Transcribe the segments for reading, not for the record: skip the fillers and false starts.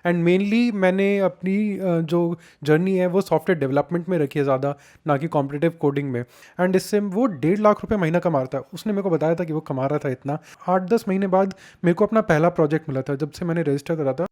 And mainly मैंने अपनी जो जर्नी है वो सॉफ्टवेयर डेवलपमेंट में रखी है ज़्यादा, ना कि कॉम्पिटिटिव कोडिंग में। एंड इससे वो 1.5 लाख रुपये महीना कमा रहा था। उसने मेरे को बताया था कि वो कमा रहा था इतना। 8-10 महीने बाद मेरे को अपना पहला प्रोजेक्ट मिला था जब से मैंने रजिस्टर करा था।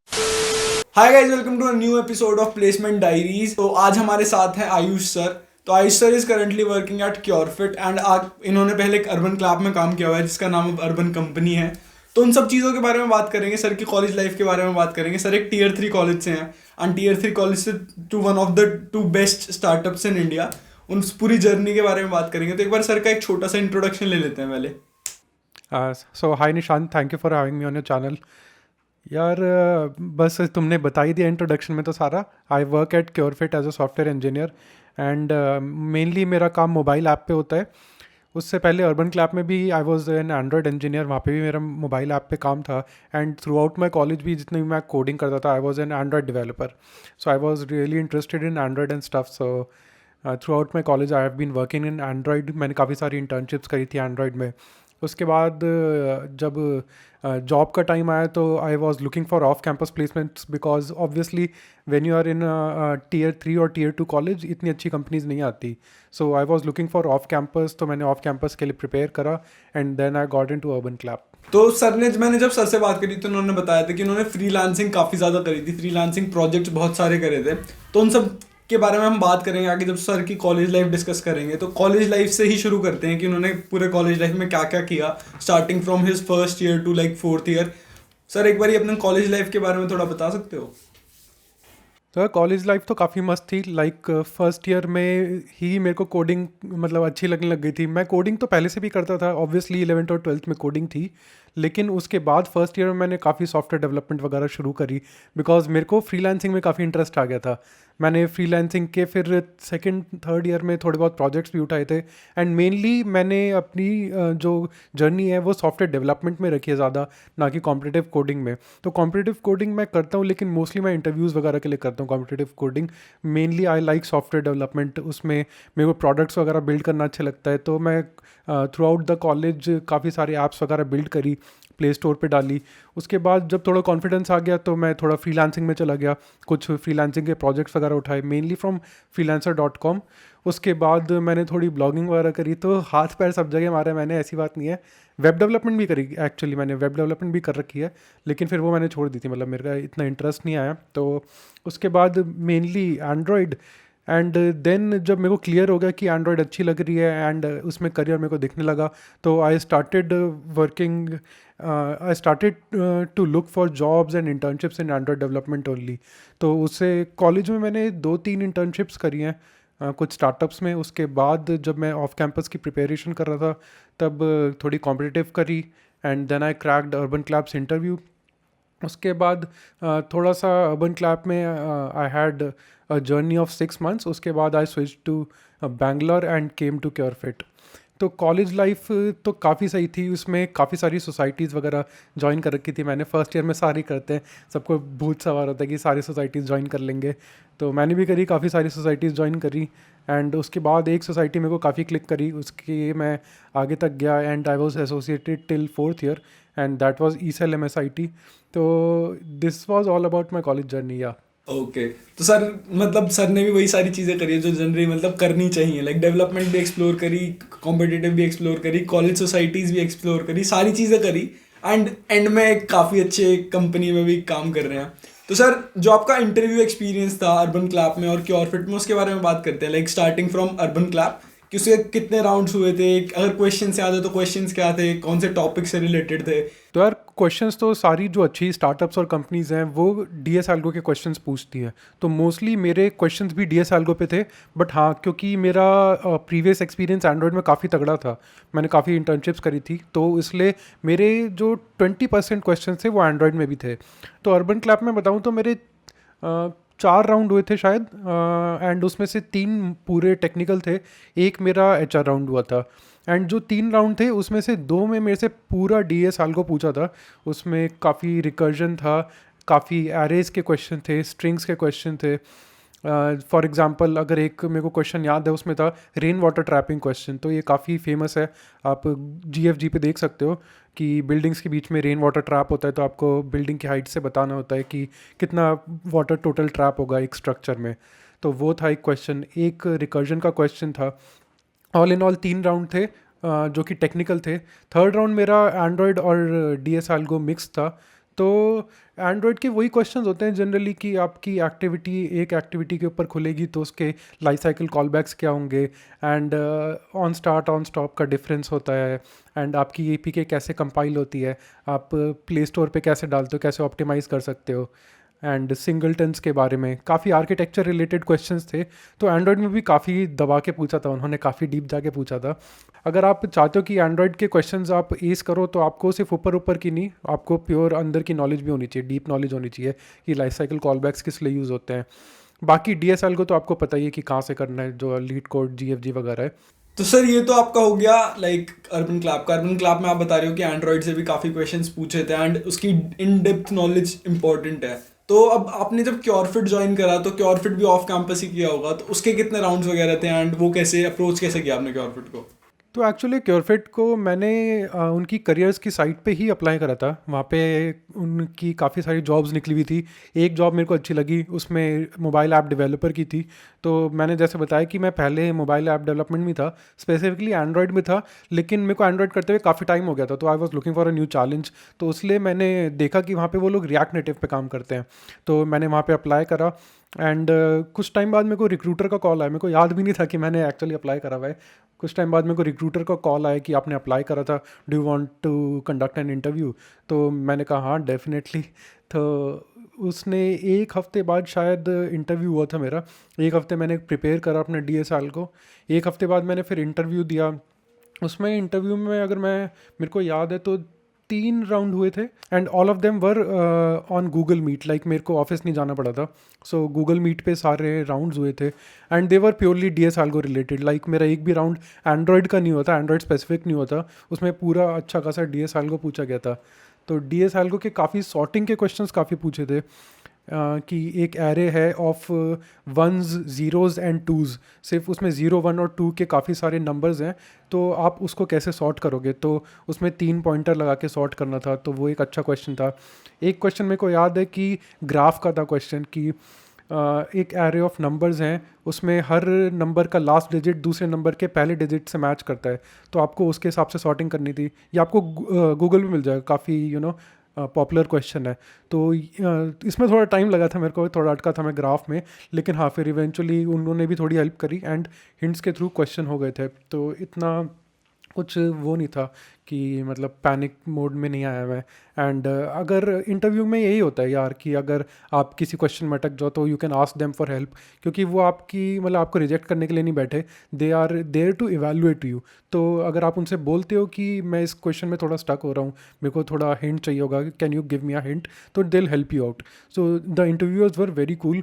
Hi guys, welcome to a new episode of placement diaries. तो आज हमारे साथ हैं आयुष सर। तो Ayush sir is currently working at Curefit and आज इन्होंने पहले एक अर्बन क्लैब में काम किया हुआ है जिसका नाम अब अर्बन कंपनी है। तो उन सब चीज़ों के बारे में बात करेंगे, सर की कॉलेज लाइफ के बारे में बात करेंगे। सर एक टीयर 3 कॉलेज से हैं एंड टीयर 3 कॉलेज से to one of the two best startups in India. उन पूरी जर्नी के बारे में बात करेंगे। तो एक बार सर का एक छोटा सा इंट्रोडक्शन ले लेते हैं पहले। So hi Nishant, thank you for having me on your channel. यार बस तुमने बता ही दिया इंट्रोडक्शन में तो सारा। I work at Curefit as a software engineer and mainly मेरा काम मोबाइल ऐप पे होता है। उससे पहले अर्बन क्लैप में भी I was an Android engineer, वहाँ पे भी मेरा मोबाइल ऐप पे काम था। And throughout my college भी जितने भी मैं कोडिंग करता था, I was an Android developer. So I was really interested in Android and stuff. So throughout my college I have been working in Android. मैंने काफ़ी सारी internships करी थी एंड्रॉयड में। उसके बाद जब जॉब का टाइम आया तो I was looking for off campus placements because obviously when you are in tier 3 और टीयर 2 कॉलेज इतनी अच्छी कंपनीज नहीं आती। So I was looking for off campus, तो मैंने ऑफ कैंपस के लिए प्रिपेयर करा and then I got in to UrbanClap. तो सर ने मैंने जब सर से बात करी तो उन्होंने बताया था कि उन्होंने फ्रीलांसिंग काफ़ी ज़्यादा करी थी, फ्रीलांसिंग प्रोजेक्ट्स बहुत सारे करे थे। तो उन सब के बारे में हम बात करेंगे आगे जब सर की कॉलेज लाइफ डिस्कस करेंगे। तो कॉलेज लाइफ से ही शुरू करते हैं कि उन्होंने पूरे कॉलेज लाइफ में क्या क्या किया, starting from his first year to like fourth year. Sir एक बार अपने कॉलेज लाइफ के बारे में थोड़ा बता सकते हो? तो कॉलेज लाइफ तो काफ़ी मस्त थी। लाइक फर्स्ट ईयर में ही मेरे को कोडिंग मतलब अच्छी लगने लग गई थी। मैं कोडिंग तो पहले से भी करता था, ऑब्वियसली 11th और 12th में कोडिंग थी। लेकिन उसके बाद फर्स्ट ईयर में मैंने काफ़ी सॉफ्टवेयर डेवलपमेंट वगैरह शुरू करी बिकॉज मेरे को फ्रीलांसिंग में काफ़ी इंटरेस्ट आ गया था। मैंने फ्रीलांसिंग के फिर सेकंड थर्ड ईयर में थोड़े बहुत प्रोजेक्ट्स भी उठाए थे। एंड मेनली मैंने अपनी जो जर्नी है वो सॉफ्टवेयर डेवलपमेंट में रखी है ज़्यादा, ना कि कॉम्पिटिटिव कोडिंग में। तो कॉम्पिटिटिव कोडिंग मैं करता हूँ लेकिन मोस्टली मैं इंटरव्यूज़ वगैरह के लिए करता हूँ competitive coding. Mainly I like software development, उसमें मेरे को प्रोडक्ट्स वगैरह बिल्ड करना अच्छा लगता है। तो मैं थ्रू आउट द कॉलेज काफ़ी सारे ऐप्स वगैरह बिल्ड करी, प्ले स्टोर पे डाली। उसके बाद जब थोड़ा कॉन्फिडेंस आ गया तो मैं थोड़ा फ्रीलांसिंग में चला गया, कुछ फ्रीलांसिंग के प्रोजेक्ट्स वगैरह उठाए मेनली फ्रॉम freelancer.com। उसके बाद मैंने थोड़ी ब्लॉगिंग वगैरह करी, तो हाथ पैर सब जगह मारे मैंने, ऐसी बात नहीं है। वेब डेवलपमेंट भी करी, एक्चुअली मैंने वेब डेवलपमेंट भी कर रखी है लेकिन फिर वो मैंने छोड़ दी थी, मतलब मेरा इतना इंटरेस्ट नहीं आया। तो उसके बाद मेनली एंड्रॉयड। एंड देन जब मेरे को क्लियर हो गया कि एंड्रॉयड अच्छी लग रही है एंड उसमें करियर मेरे को दिखने लगा, तो I started working, I started to look for jobs and internships in Android development only. तो उससे कॉलेज में मैंने 2-3 इंटर्नशिप्स करी हैं कुछ स्टार्टअप्स में। उसके बाद जब मैं ऑफ कैंपस की प्रिपरेशन कर रहा था तब थोड़ी कॉम्पिटिटिव करी and then I cracked UrbanClap's interview. उसके बाद थोड़ा सा अर्बन क्लैप में I had a journey of 6 months। उसके बाद I switch to Bangalore and came to Curefit. तो कॉलेज लाइफ तो काफ़ी सही थी, उसमें काफ़ी सारी सोसाइटीज़ वगैरह ज्वाइन कर रखी थी मैंने। फर्स्ट ईयर में सारी करते हैं, सबको भूत सवार होता है कि सारी सोसाइटीज़ ज्वाइन कर लेंगे। तो मैंने भी करी, काफ़ी सारी सोसाइटीज़ ज्वाइन करी। एंड उसके बाद एक सोसाइटी मेरे को काफ़ी क्लिक करी, उसके मैं आगे तक गया and I was associated till fourth year and that was ECEL-MSIT। तो this was all about my college journey. या ओके। तो सर मतलब सर ने भी वही सारी चीज़ें करी है जो जनरली मतलब करनी चाहिए, लाइक डेवलपमेंट भी एक्सप्लोर करी, कॉम्पिटिटिव भी एक्सप्लोर करी, कॉलेज सोसाइटीज़ भी एक्सप्लोर करी, सारी चीज़ें करी एंड एंड में एक काफ़ी अच्छे कंपनी में भी काम कर रहे हैं। तो सर जो आपका इंटरव्यू एक्सपीरियंस था अर्बन क्लैप में और क्योरफिट में, उसके बारे में बात करते हैं। Like starting from urban clap कि उसके कितने राउंड्स हुए थे, अगर क्वेश्चन याद है तो क्वेश्चंस क्या थे, कौन से टॉपिक से रिलेटेड थे? तो यार क्वेश्चंस तो सारी जो अच्छी स्टार्टअप्स और कंपनीज हैं वो DS एल्गो के क्वेश्चंस पूछती हैं। तो मोस्टली मेरे क्वेश्चंस भी DS एल्गो पे थे। बट हाँ, क्योंकि मेरा प्रीवियस एक्सपीरियंस एंड्रॉयड में काफ़ी तगड़ा था, मैंने काफ़ी इंटर्नशिप्स करी थी, तो इसलिए मेरे जो 20% क्वेश्चन थे वो एंड्रॉयड में भी थे। तो अर्बन क्लैप में बताऊँ तो मेरे 4 राउंड हुए थे शायद, एंड उसमें से 3 पूरे टेक्निकल थे, एक मेरा HR राउंड हुआ था। एंड जो 3 राउंड थे उसमें से 2 में मेरे से पूरा DS एल्गो पूछा था। उसमें काफ़ी रिकर्जन था, काफ़ी एरेज के क्वेश्चन थे, स्ट्रिंग्स के क्वेश्चन थे। फॉर एग्जांपल अगर एक मेरे को क्वेश्चन याद है, उसमें था रेन वाटर ट्रैपिंग क्वेश्चन, तो ये काफ़ी फेमस है। आप जीएफजी पे देख सकते हो कि बिल्डिंग्स के बीच में रेन वाटर ट्रैप होता है, तो आपको बिल्डिंग की हाइट से बताना होता है कि कितना वाटर टोटल ट्रैप होगा एक स्ट्रक्चर में। तो वो था एक क्वेश्चन। एक रिकर्जन का क्वेश्चन था। ऑल इन ऑल 3 राउंड थे जो कि टेक्निकल थे। थर्ड राउंड मेरा एंड्रॉयड और डी एस एल्गो मिक्स था। तो एंड्रॉयड के वही क्वेश्चंस होते हैं जनरली कि आपकी एक्टिविटी एक एक्टिविटी के ऊपर खुलेगी तो उसके लाइफ साइकिल कॉलबैक्स क्या होंगे, and on start on stop का डिफरेंस होता है, एंड आपकी एपीके कैसे कंपाइल होती है, आप प्ले स्टोर पे कैसे डालते हो, कैसे ऑप्टिमाइज़ कर सकते हो, एंड सिंगलटन्स के बारे में काफ़ी आर्किटेक्चर रिलेटेड क्वेश्चंस थे। तो एंड्रॉयड में भी काफ़ी दबा के पूछा था उन्होंने, काफ़ी डीप जाके पूछा था। अगर आप चाहते हो कि एंड्रॉयड के क्वेश्चंस आप एस करो तो आपको सिर्फ ऊपर ऊपर की नहीं, आपको प्योर अंदर की नॉलेज भी होनी चाहिए, डीप नॉलेज होनी चाहिए कि लाइफ साइकिल कॉलबैक्स किस लिए यूज़ होते हैं। बाकी डीएसएल को तो आपको पता ही है कि कहाँ से करना है, जो लीड कोड जीएफजी वगैरह है। तो सर ये तो आपका हो गया लाइक अर्बन क्लैप में आप बता रहे हो कि एंड्रॉइड से भी काफ़ी क्वेश्चंस पूछे थे एंड उसकी इन डेप्थ नॉलेज इंपॉर्टेंट है। तो अब आपने जब क्योरफिट ज्वाइन करा तो क्योरफिट भी ऑफ कैंपस ही किया होगा, तो उसके कितने राउंड्स वगैरह थे एंड वो कैसे अप्रोच कैसे किया आपने क्योरफिट को? तो एक्चुअली क्योरफिट को मैंने उनकी करियर्स की साइट पे ही अप्लाई करा था। वहाँ पे उनकी काफ़ी सारी जॉब्स निकली हुई थी। एक जॉब मेरे को अच्छी लगी, उसमें मोबाइल ऐप डेवलपर की थी। तो मैंने जैसे बताया कि मैं पहले मोबाइल ऐप डेवलपमेंट में था, स्पेसिफिकली एंड्रॉयड में था, लेकिन मेरे को एंड्रॉयड करते हुए काफ़ी टाइम हो गया था, तो I was looking for a new challenge. तो इसलिए मैंने देखा कि वहाँ पे वो लोग रिएक्ट नेटिव पे काम करते हैं, तो मैंने वहाँ पे अप्लाई करा। एंड कुछ टाइम बाद मेरे को रिक्रूटर का कॉल आया। मेरे को याद भी नहीं था कि मैंने एक्चुअली अप्लाई करा हुआ है। कुछ टाइम बाद मेरे को रिक्रूटर का कॉल आया कि आपने अप्लाई करा था, do you want to conduct an interview? तो मैंने कहा हाँ डेफिनेटली। तो उसने एक हफ़्ते बाद शायद इंटरव्यू हुआ था मेरा। एक हफ़्ते मैंने प्रिपेयर करा अपने डीएसएल को। एक हफ़्ते बाद मैंने फिर इंटरव्यू दिया। उसमें इंटरव्यू में अगर मेरे को याद है तो 3 राउंड हुए थे, and all of them were on Google Meet. Like मेरे को ऑफिस नहीं जाना पड़ा था, सो गूगल मीट पे सारे राउंड्स हुए थे, and they were purely D S algo related. Like मेरा एक भी राउंड एंड्रॉयड का नहीं हुआ था, एंड्रॉयड स्पेसिफिक नहीं हुआ था। उसमें पूरा अच्छा खासा डी एस एल्गो पूछा गया था। तो डी एस एल्गो के काफ़ी सॉर्टिंग के क्वेश्चंस काफ़ी पूछे थे। कि एक एरे है of ones, zeros and twos, सिर्फ उसमें 0, 1 और 2 के काफ़ी सारे नंबर्स हैं, तो आप उसको कैसे सॉर्ट करोगे? तो उसमें 3 पॉइंटर लगा के सॉर्ट करना था, तो वो एक अच्छा क्वेश्चन था। एक क्वेश्चन मेरे को याद है कि ग्राफ का था क्वेश्चन कि एक एरे ऑफ नंबर्स हैं, उसमें हर नंबर का लास्ट डिजिट दूसरे नंबर के पहले डिजिट से मैच करता है, तो आपको उसके हिसाब से सॉर्टिंग करनी थी। ये आपको गूगल में मिल जाएगा, काफ़ी पॉपुलर क्वेश्चन है। तो इसमें थोड़ा टाइम लगा था मेरे को, थोड़ा अटका था मैं ग्राफ में, लेकिन हाँ फिर इवेंचुअली उन्होंने भी थोड़ी हेल्प करी एंड हिंट्स के थ्रू क्वेश्चन हो गए थे। तो इतना कुछ वो नहीं था कि मतलब पैनिक मोड में नहीं आया मैं। एंड अगर इंटरव्यू में यही होता है यार कि अगर आप किसी क्वेश्चन में अटक जाओ तो you can ask them for help, क्योंकि वो आपकी मतलब आपको रिजेक्ट करने के लिए नहीं बैठे, they are there to evaluate you. तो अगर आप उनसे बोलते हो कि मैं इस क्वेश्चन में थोड़ा स्टक हो रहा हूँ, मेरे को थोड़ा हिंट चाहिए होगा, can you give me a hint, तो they will help you out. So the interviewers were very cool.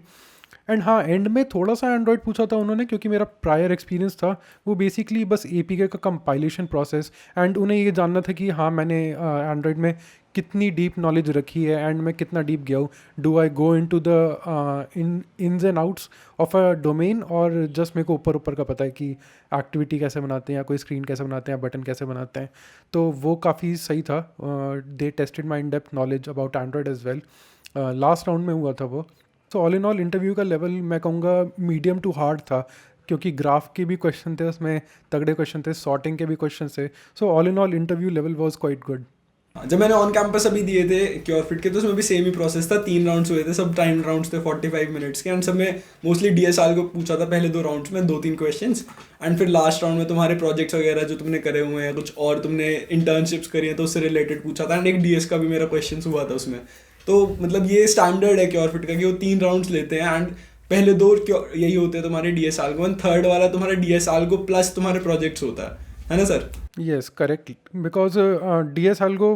And हाँ, एंड में थोड़ा सा एंड्रॉयड पूछा था उन्होंने, क्योंकि मेरा प्रायर एक्सपीरियंस था वो बेसिकली बस एपीके का कंपाइलेशन प्रोसेस, एंड उन्हें ये जानना था कि हाँ मैंने एंड्रॉयड में कितनी डीप नॉलेज रखी है एंड मैं कितना डीप गया हूँ। Do I go into the ins and outs of a domain, और जस्ट मेरे को ऊपर ऊपर का पता है कि एक्टिविटी कैसे बनाते हैं या कोई स्क्रीन कैसे बनाते हैं या बटन कैसे बनाते हैं। तो वो काफ़ी सही था। They tested my in depth knowledge about Android as well. Last round में हुआ था वो। So all in all interview का लेवल मैं कहूँगा मीडियम टू हार्ड था, क्योंकि ग्राफ के भी क्वेश्चन थे, उसमें तगड़े क्वेश्चन थे, सॉर्टिंग के भी क्वेश्चन थे। सो all in all interview level was quite good. जब मैंने ऑन कैंपस अभी दिए थे क्योरफिट के तो उसमें भी सेम ही प्रोसेस था। 3 राउंड्स हुए थे, सब टाइम राउंड्स थे 45 मिनट्स के, एंड सब में मोस्टली डीएसएल को पूछा था पहले 2 राउंड्स में 2-3 क्वेश्चंस, एंड फिर लास्ट राउंड में तुम्हारे प्रोजेक्ट्स वगैरह जो तुमने करे हुए हैं कुछ और तुमने इंटर्नशिप्स करी हैं तो उससे रिलेटेड पूछा था, एंड एक डीएस का भी मेरा क्वेश्चन हुआ था उसमें। तो मतलब ये स्टैंडर्ड है क्योरफिट का कि वो 3 राउंड्स लेते हैं, एंड पहले 2 यही होते हैं तुम्हारे डीएसएल को, एंड थर्ड वाला तुम्हारे डीएसएल को प्लस तुम्हारे प्रोजेक्ट्स होता है ना sir? Yes correct, because DSL को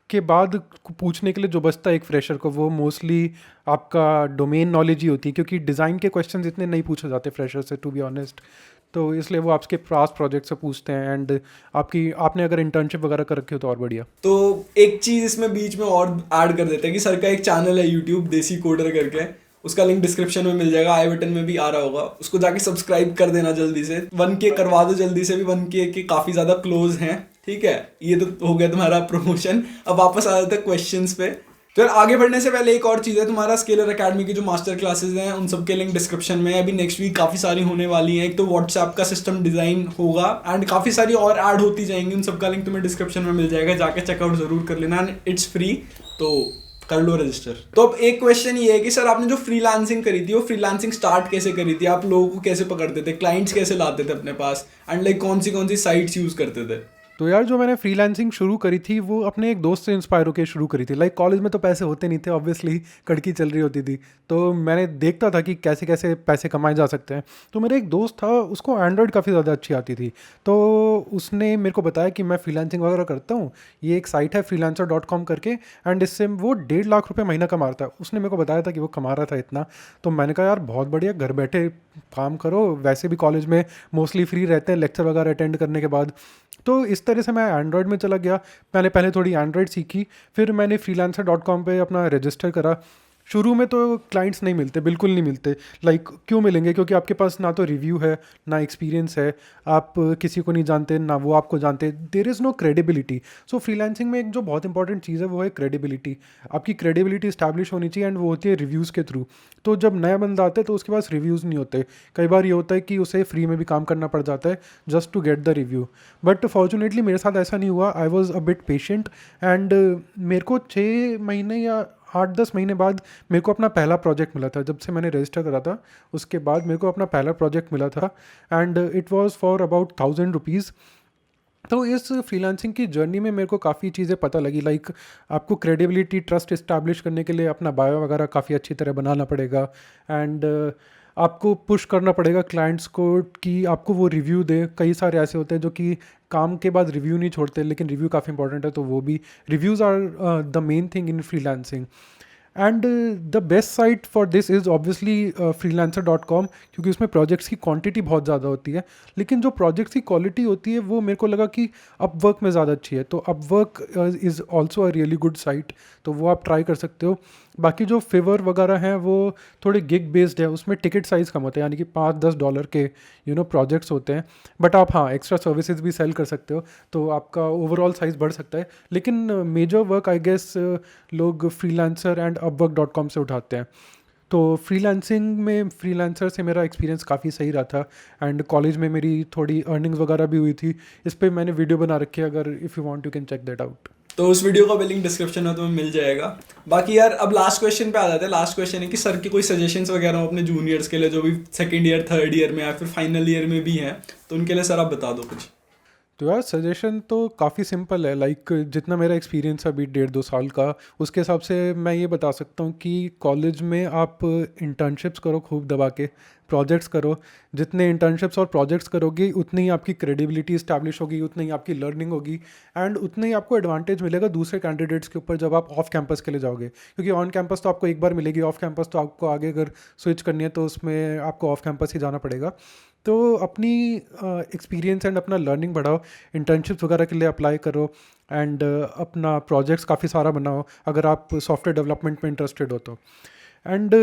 के बाद पूछने के लिए जो बचता है एक फ्रेशर को, वो मोस्टली आपका डोमेन नॉलेज ही होती है, क्योंकि डिज़ाइन के क्वेश्चंस इतने नहीं पूछे जाते फ्रेशर से, टू बी ऑनेस्ट। तो इसलिए वो आपके पास प्रोजेक्ट से पूछते हैं, एंड आपने अगर इंटर्नशिप वगैरह कर रखी हो तो और बढ़िया। तो एक चीज़ इसमें बीच में और ऐड कर देते हैं कि सर का एक चैनल है यूट्यूब देसी कोडर करके, उसका लिंक डिस्क्रिप्शन में मिल जाएगा, आई बटन में भी आ रहा होगा, उसको जाके सब्सक्राइब कर देना जल्दी से, 1K करवा दो जल्दी से भी, 1K के काफ़ी ज़्यादा क्लोज हैं, ठीक है। ये तो हो गया तुम्हारा प्रमोशन। अब वापस आ जाते हैं क्वेश्चंस पे। तो यार आगे बढ़ने से पहले एक और चीज़ है, तुम्हारा स्केलर एकेडमी की जो मास्टर क्लासेस हैं उन सब के लिंक डिस्क्रिप्शन में है। अभी नेक्स्ट वीक काफ़ी सारी होने वाली हैं। एक तो व्हाट्सएप का सिस्टम डिज़ाइन होगा एंड काफ़ी सारी और ऐड होती जाएंगी, उन सबका लिंक तुम्हें डिस्क्रिप्शन में मिल जाएगा, जाके चेकआउट जरूर कर लेना एंड इट्स फ्री, तो कर लो रजिस्टर। तो अब एक क्वेश्चन ये है कि सर आपने जो फ्रीलांसिंग करी थी वो फ्रीलांसिंग स्टार्ट कैसे करी थी, आप लोगों को कैसे पकड़ते थे, क्लाइंट्स कैसे लाते थे अपने पास, एंड लाइक कौन सी साइट्स यूज़ करते थे? तो यार जो मैंने फ्रीलांसिंग शुरू करी थी वो अपने एक दोस्त से इंस्पायर होकर शुरू करी थी। लाइक कॉलेज में तो पैसे होते नहीं थे, ऑब्वियसली कड़की चल रही होती थी, तो मैंने देखता था कि कैसे कैसे पैसे कमाए जा सकते हैं। तो मेरा एक दोस्त था, उसको एंड्रॉयड काफ़ी ज़्यादा अच्छी आती थी, तो उसने मेरे को बताया कि मैं फ्रीलांसिंग वगैरह करता हूँ, ये एक साइट है freelancer.com करके, एंड इससे वो 1.5 लाख रुपये महीना कमा रहा था। उसने मेरे को बताया था कि वो कमा रहा था इतना, तो मैंने कहा यार बहुत बढ़िया, घर बैठे काम करो, वैसे भी कॉलेज में मोस्टली फ्री रहते हैं लेक्चर वगैरह अटेंड करने के बाद। तो इस तरह से मैं एंड्रॉयड में चला गया। मैंने पहले थोड़ी एंड्रॉयड सीखी, फिर मैंने freelancer.com पे अपना रजिस्टर करा। शुरू में तो क्लाइंट्स नहीं मिलते, बिल्कुल नहीं मिलते। लाइक क्यों मिलेंगे, क्योंकि आपके पास ना तो रिव्यू है ना एक्सपीरियंस है, आप किसी को नहीं जानते ना वो आपको जानते, there is no credibility. So freelancing में एक जो बहुत इंपॉर्टेंट चीज़ है वो है क्रेडिबिलिटी। आपकी क्रेडिबिलिटी इस्टेब्लिश होनी चाहिए एंड वो होती है रिव्यूज़ के थ्रू। तो जब नया बंदा आता है तो उसके पास रिव्यूज़ नहीं होते, कई बार ये होता है कि उसे फ्री में भी काम करना पड़ जाता है just to get the review. But fortunately मेरे साथ ऐसा नहीं हुआ, I was a bit patient and मेरे को 6 महीने या 8-10 महीने बाद मेरे को अपना पहला प्रोजेक्ट मिला था। जब से मैंने रजिस्टर करा था उसके बाद मेरे को अपना पहला प्रोजेक्ट मिला था and it was for about 1000 rupees. तो इस फ्रीलांसिंग की जर्नी में मेरे को काफ़ी चीज़ें पता लगी। लाइक आपको क्रेडिबिलिटी ट्रस्ट इस्टेब्लिश करने के लिए अपना बायो वगैरह काफ़ी अच्छी तरह बनाना पड़ेगा एंड आपको पुश करना पड़ेगा क्लाइंट्स को कि आपको वो रिव्यू दे। कई सारे ऐसे होते हैं जो कि काम के बाद रिव्यू नहीं छोड़ते, लेकिन रिव्यू काफ़ी इंपॉर्टेंट है, तो वो भी reviews are the main thing in freelancing. And the best site for this is obviously freelancer.com, क्योंकि उसमें प्रोजेक्ट्स की क्वांटिटी बहुत ज़्यादा होती है, लेकिन जो प्रोजेक्ट्स की क्वालिटी होती है वो मेरे को लगा कि अपवर्क में ज़्यादा अच्छी है। तो Upwork is also a really good site, तो वो आप ट्राई कर सकते हो। बाकी जो फेवर वगैरह हैं वो थोड़े गिग बेस्ड है, उसमें टिकट साइज़ कम होता है, यानी कि $5-10 के प्रोजेक्ट्स होते हैं। बट आप हाँ एक्स्ट्रा सर्विसेज भी सेल कर सकते हो, तो आपका ओवरऑल साइज़ बढ़ सकता है। लेकिन मेजर वर्क आई गेस लोग फ्रीलांसर एंड upwork.com से उठाते हैं। तो फ्रीलांसिंग में फ्रीलांसर से मेरा एक्सपीरियंस काफ़ी सही रहा था एंड कॉलेज में मेरी थोड़ी अर्निंग्स वगैरह भी हुई थी। इस पर मैंने वीडियो बना रखी है, अगर if you want you can check that out. तो उस वीडियो का भी लिंक डिस्क्रिप्शन में तुम्हें मिल जाएगा। बाकी यार अब लास्ट क्वेश्चन पे आ जाते हैं। लास्ट क्वेश्चन है कि सर के कोई सजेशंस वगैरह हो अपने जूनियर्स के लिए जो भी सेकंड ईयर थर्ड ईयर में या फिर फाइनल ईयर में भी हैं, तो उनके लिए सर आप बता दो कुछ। तो यार सजेशन तो काफ़ी सिंपल है। लाइक जितना मेरा एक्सपीरियंस है अभी 1.5-2 साल का, उसके हिसाब से मैं ये बता सकता हूँ कि कॉलेज में आप इंटर्नशिप्स करो खूब दबा के, प्रोजेक्ट्स करो। जितने इंटर्नशिप्स और प्रोजेक्ट्स करोगे उतनी ही आपकी क्रेडिबिलिटी इस्टेब्लिश होगी, उतनी ही आपकी लर्निंग होगी एंड उतना ही आपको एडवांटेज मिलेगा दूसरे कैंडिडेट्स के ऊपर जब आप ऑफ कैंपस के लिए जाओगे। क्योंकि ऑन कैंपस तो आपको एक बार मिलेगी, ऑफ कैंपस तो आपको आगे अगर स्विच करनी है तो उसमें आपको ऑफ कैंपस ही जाना पड़ेगा। तो अपनी एक्सपीरियंस एंड अपना लर्निंग बढ़ाओ, इंटर्नशिप्स वगैरह के लिए अप्लाई करो एंड अपना प्रोजेक्ट्स काफ़ी सारा बनाओ अगर आप सॉफ्टवेयर डेवलपमेंट में इंटरेस्टेड हो तो। एंड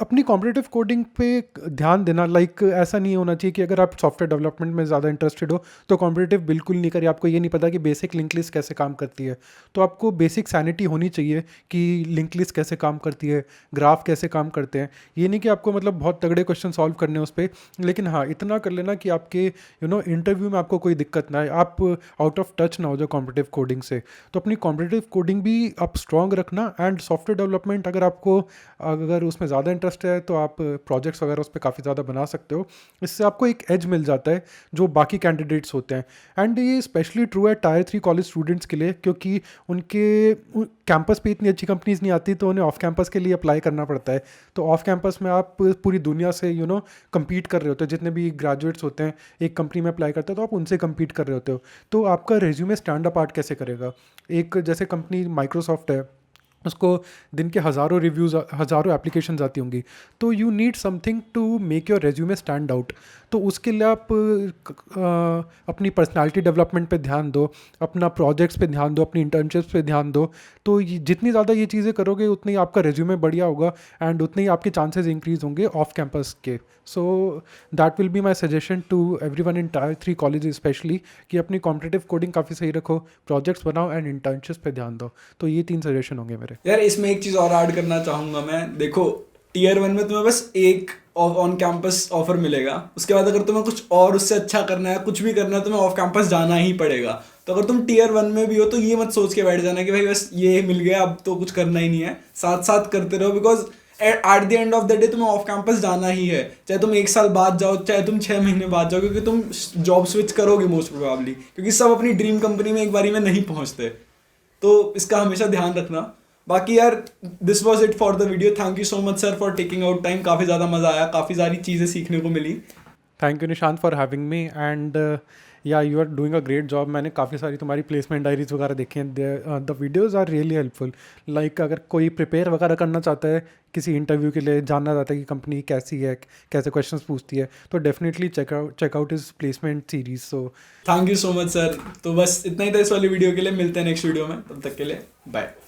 अपनी कॉम्पिटिटिव कोडिंग पे ध्यान देना। लाइक ऐसा नहीं होना चाहिए कि अगर आप सॉफ्टवेयर डेवलपमेंट में ज़्यादा इंटरेस्टेड हो तो कॉम्पिटिटिव बिल्कुल नहीं करिए, आपको ये नहीं पता कि बेसिक लिंक लिस्ट कैसे काम करती है। तो आपको बेसिक सैनिटी होनी चाहिए कि लिंक लिस्ट कैसे काम करती है, ग्राफ कैसे काम करते हैं। ये नहीं कि आपको मतलब बहुत तगड़े क्वेश्चन सॉल्व करने हैं उस पर, लेकिन हाँ इतना कर लेना कि आपके इंटरव्यू में आपको कोई दिक्कत ना आए, आप आउट ऑफ टच ना हो जाओ कॉम्पिटिटिव कोडिंग से। तो अपनी कॉम्पिटिटिव कोडिंग भी आप स्ट्रॉन्ग रखना एंड सॉफ्टवेयर डेवलपमेंट अगर उसमें ज़्यादा इंटरेस्ट है तो आप प्रोजेक्ट्स वगैरह उस पर काफ़ी ज़्यादा बना सकते हो। इससे आपको एक एज मिल जाता है जो बाकी कैंडिडेट्स होते हैं। एंड ये स्पेशली ट्रू है टायर 3 कॉलेज स्टूडेंट्स के लिए, क्योंकि उनके कैंपस पे इतनी अच्छी कंपनीज नहीं आती, तो उन्हें ऑफ कैंपस के लिए अप्लाई करना पड़ता है। तो ऑफ कैंपस में आप पूरी दुनिया से कम्पीट कर रहे होते हो। जितने भी ग्रेजुएट्स होते हैं एक कंपनी में अप्लाई करते हैं तो आप उनसे कम्पीट कर रहे होते हो। तो आपका रेज्यूमे स्टैंड अप आउट कैसे करेगा? एक जैसे कंपनी माइक्रोसॉफ्ट है, उसको दिन के हज़ारों रिव्यूज़, हज़ारों एप्लीकेशंस आती होंगी, तो you need something to make your resume stand out. तो उसके लिए आप अपनी पर्सनालिटी डेवलपमेंट पे ध्यान दो, अपना प्रोजेक्ट्स पे ध्यान दो, अपनी इंटर्नशिप्स पे ध्यान दो। तो जितनी ज़्यादा ये चीज़ें करोगे उतनी आपका रेज्यूमे बढ़िया होगा एंड उतने ही आपके चांसेस इंक्रीज होंगे ऑफ कैंपस के। So that will be my suggestion to everyone in tier 3 college specially, कि अपनी कॉम्पिटिटिव कोडिंग काफ़ी सही रखो, प्रोजेक्ट्स बनाओ एंड इंटर्नशिप्स पे ध्यान दो। तो ये 3 सजेशन होंगे मेरे। यार इसमें एक चीज़ और ऐड करना चाहूँगा मैं। देखो, टीयर 1 में तुम्हें बस एक ऑन कैंपस ऑफर मिलेगा, उसके बाद अगर तुम्हें कुछ और उससे अच्छा करना है, कुछ भी करना है, तुम्हें ऑफ कैंपस जाना ही पड़ेगा। तो अगर तुम टीयर 1 में भी हो तो ये मत सोच के बैठ जाना कि भाई बस ये मिल गया अब तो कुछ करना ही नहीं है, साथ साथ करते रहो। Because at the end of the day तुम्हें ऑफ कैंपस जाना ही है, चाहे तुम 1 साल बाद जाओ, चाहे तुम 6 महीने बाद जाओ, क्योंकि तुम जॉब स्विच करोगे मोस्ट प्रोबेबली, क्योंकि सब अपनी ड्रीम कंपनी में एक बारी में नहीं पहुंचते। तो इसका हमेशा ध्यान रखना। बाकी यार, this was it for the video. Thank you so much sir for taking out time. काफ़ी ज़्यादा मज़ा आया, काफ़ी सारी चीज़ें सीखने को मिली। Thank you Nishant for having me and yeah you are doing a great job. मैंने काफ़ी सारी तुम्हारी प्लेसमेंट डायरीज वगैरह देखी हैं, the videos are really helpful. Like अगर कोई प्रिपेयर वगैरह करना चाहता है किसी इंटरव्यू के लिए, जानना चाहता है कि कंपनी कैसी है, कैसे क्वेश्चंस पूछती है, तो definitely check out is placement series. So thank you so much sir. तो बस इतना ही था इस वाली वीडियो के लिए। मिलते हैं नेक्स्ट वीडियो में, तब तक के लिए बाय।